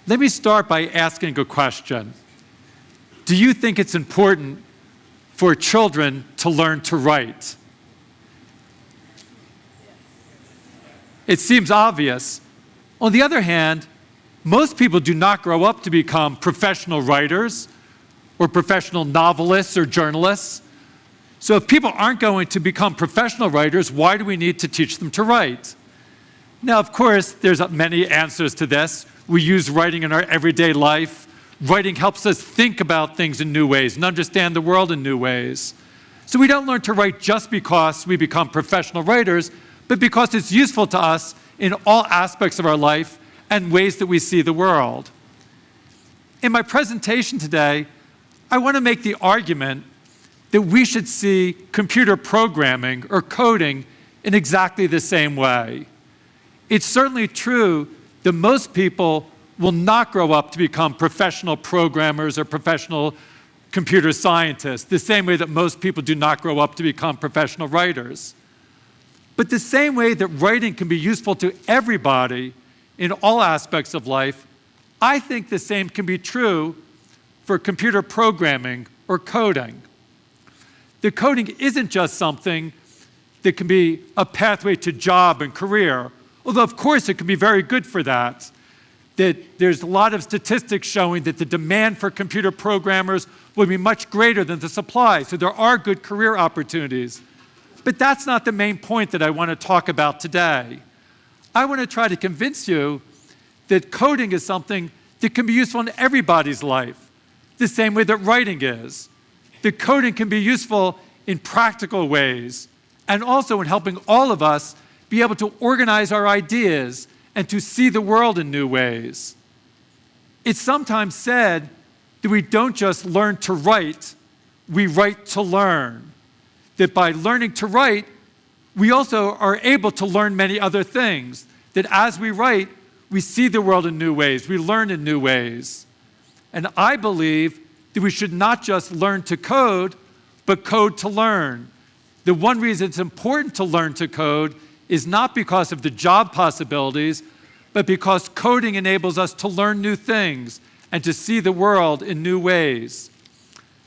Let me start by asking a question. Do you think it's important for children to learn to write? It seems obvious. On the other hand, most people do not grow up to become professional writers or professional novelists or journalists. So if people aren't going to become professional writers, why do we need to teach them to write? Now, of course, there's many answers to this. We use writing in our everyday life. Writing helps us think about things in new ways and understand the world in new ways. So we don't learn to write just because we become professional writers, but because it's useful to us in all aspects of our life and ways that we see the world. In my presentation today, I want to make the argument that we should see computer programming or coding in exactly the same way. It's certainly true that most people will not grow up to become professional programmers or professional computer scientists, the same way that most people do not grow up to become professional writers. But the same way that writing can be useful to everybody in all aspects of life, I think the same can be true for computer programming or coding. The coding isn't just something that can be a pathway to job and career, although of course it can be very good for that. That there's a lot of statistics showing that the demand for computer programmers will be much greater than the supply, so there are good career opportunities. But that's not the main point that I want to talk about today. I want to try to convince you that coding is something that can be useful in everybody's life, the same way that writing is. That coding can be useful in practical ways, and also in helping all of us be able to organize our ideas and to see the world in new ways. It's sometimes said that we don't just learn to write, we write to learn. That by learning to write, we also are able to learn many other things. That as we write, we see the world in new ways, we learn in new ways. And I believe that we should not just learn to code, but code to learn. The one reason it's important to learn to code is not because of the job possibilities, but because coding enables us to learn new things and to see the world in new ways.